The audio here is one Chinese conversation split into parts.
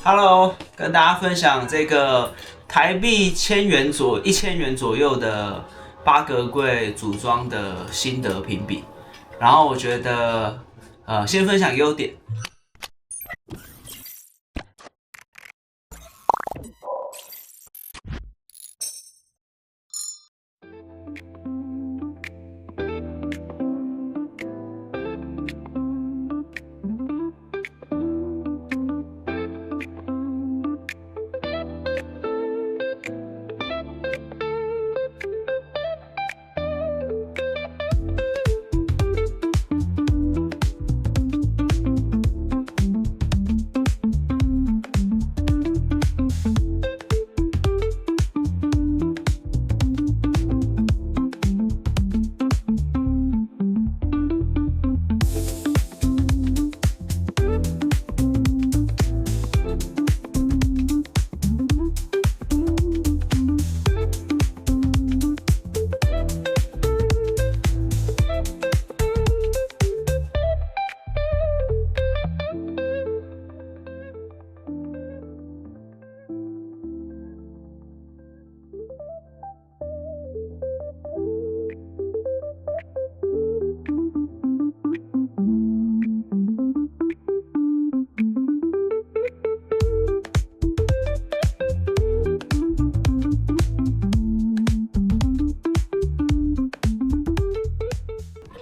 Hello，跟大家分享这个台币1000元左右的八格柜组装的心得评比。然后我觉得，先分享优点。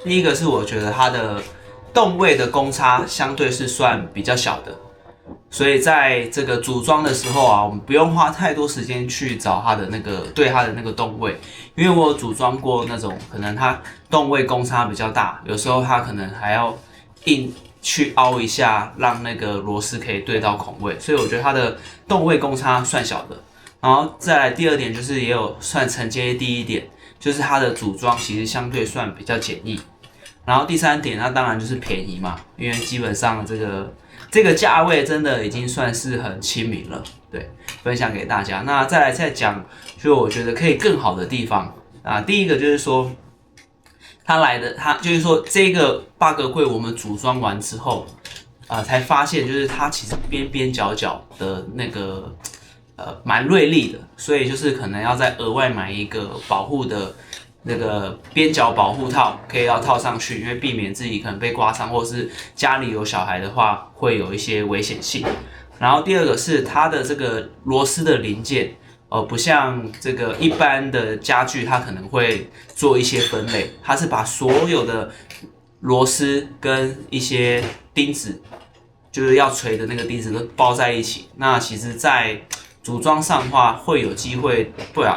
第一个是我觉得它的动位的公差相对是算比较小的，所以在这个组装的时候啊，我们不用花太多时间去找它的那个动位，因为我有组装过那种可能它动位公差比较大，有时候它可能还要硬去凹一下，让那个螺丝可以对到孔位，所以我觉得它的动位公差算小的。然后再来第二点就是也有算承接第一点，就是它的组装其实相对算比较简易。然后第三点，那当然就是便宜嘛，因为基本上这个价位真的已经算是很亲民了，对，分享给大家。那再讲，就我觉得可以更好的地方啊，第一个就是说，它就是说这个八格柜我们组装完之后，才发现就是它其实边边角角的那个蛮锐利的，所以就是可能要再额外买一个保护的。那个边角保护套可以要套上去，因为避免自己可能被刮伤，或是家里有小孩的话，会有一些危险性。然后第二个是它的这个螺丝的零件，不像这个一般的家具，它可能会做一些分类，它是把所有的螺丝跟一些钉子，就是要锤的那个钉子都包在一起。那其实，在组装上的话，会有机会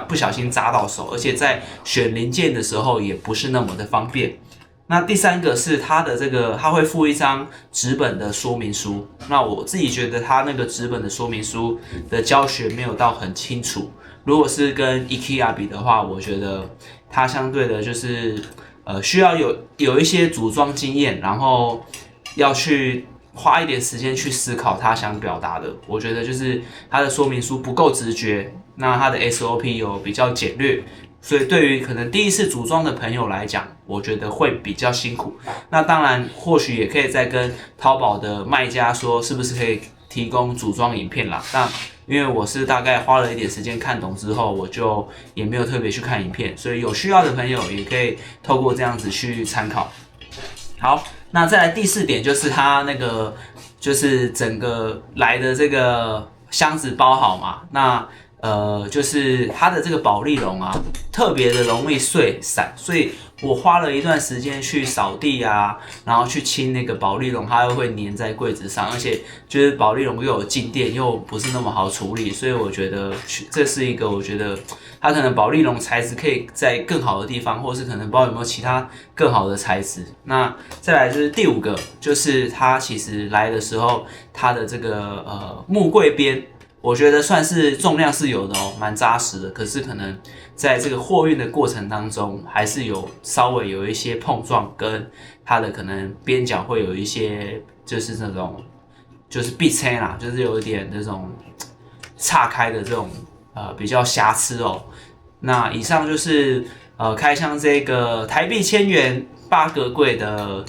不小心扎到手，而且在选零件的时候也不是那么的方便。那第三个是它的它会附一张纸本的说明书。那我自己觉得它那个纸本的说明书的教学没有到很清楚。如果是跟 IKEA 比的话，我觉得它相对的就是需要有一些组装经验，然后要去花一点时间去思考他想表达的，我觉得就是他的说明书不够直觉，那他的 SOP 有比较简略，所以对于可能第一次组装的朋友来讲，我觉得会比较辛苦。那当然，或许也可以再跟淘宝的卖家说，是不是可以提供组装影片啦？那因为我是大概花了一点时间看懂之后，我就也没有特别去看影片，所以有需要的朋友也可以透过这样子去参考。好，那再来第四点就是它就是整个来的这个箱子包好嘛，那就是它的这个保丽龙啊，特别的容易碎散，所以我花了一段时间去扫地啊，然后去清那个保丽龙，它又会粘在柜子上，而且就是保丽龙又有静电，又不是那么好处理，所以我觉得这是一个我觉得它可能保丽龙材质可以在更好的地方，或是可能不知道有没有其他更好的材质。那再来就是第五个，就是它其实来的时候，它的这个木柜边。我觉得算是重量是有的哦，蛮扎实的。可是可能在这个货运的过程当中，还是稍微有一些碰撞，跟它的可能边角会有一些就是那种就是壁切啦，就是有一点这种岔开的这种比较瑕疵哦。那以上就是开箱这个台币1000元八格柜的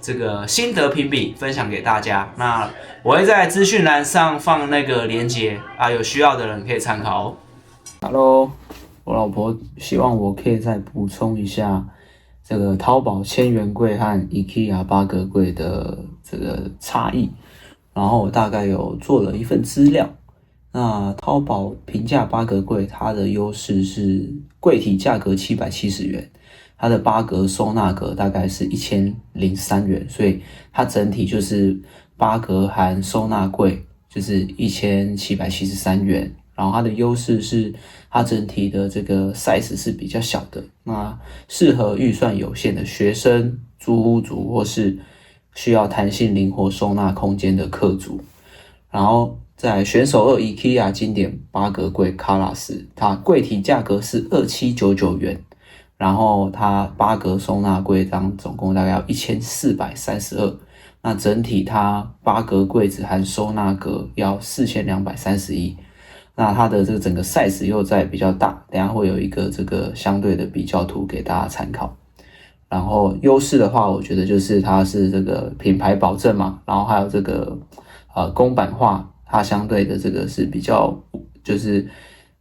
这个心得评比分享给大家。那我会在资讯栏上放那个连结啊，有需要的人可以参考哦。Hello，我老婆希望我可以再补充一下这个淘宝千元柜和 IKEA 八格柜的这个差异，然后我大概有做了一份资料。那淘宝平价八格柜，它的优势是柜体价格770元，它的八格收纳格大概是1003元，所以它整体就是八格含收纳柜就是1773元。然后它的优势是它整体的这个 size 是比较小的，那适合预算有限的学生、租屋族或是需要弹性灵活收纳空间的客族。然后在选手2 IKEA 经典八格柜卡拉斯，它柜体价格是2799元，然后它八格收纳柜总共大概要1432，那整体它八格柜子含收纳格要4231。那它的这个整个 size 又在比较大，等一下会有一个这个相对的比较图给大家参考。然后优势的话，我觉得就是它是这个品牌保证嘛，然后还有这个公版化，它相对的这个是比较就是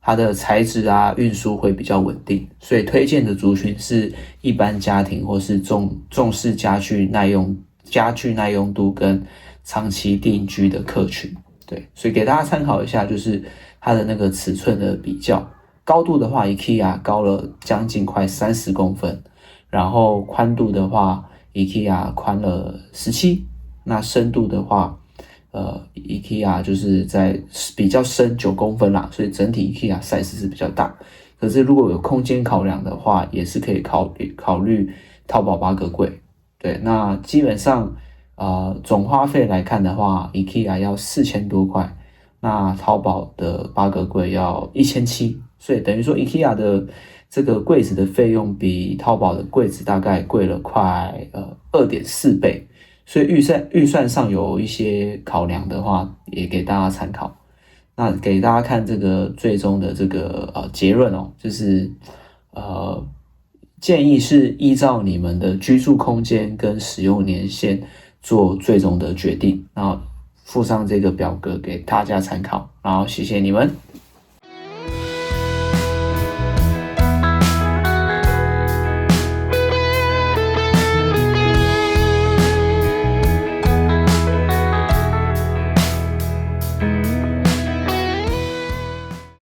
它的材质啊运输会比较稳定，所以推荐的族群是一般家庭或是重视家具耐用度跟长期定居的客群。对，所以给大家参考一下，就是它的那个尺寸的比较。高度的话 ，IKEA 高了将近快30公分，然后宽度的话 ，IKEA 宽了17，那深度的话，IKEA 就是在比较深9公分啦，所以整体 IKEA size 是比较大。可是如果有空间考量的话，也是可以考虑淘宝八格柜。对，那基本上。总花费来看的话 ，IKEA 要4000多块，那淘宝的八格柜要1700，所以等于说 IKEA 的这个柜子的费用比淘宝的柜子大概贵了快2.4倍，所以预算上有一些考量的话，也给大家参考。那给大家看这个最终的这个结论哦，就是建议是依照你们的居住空间跟使用年限。做最终的决定，然后附上这个表格给大家参考，然后谢谢你们。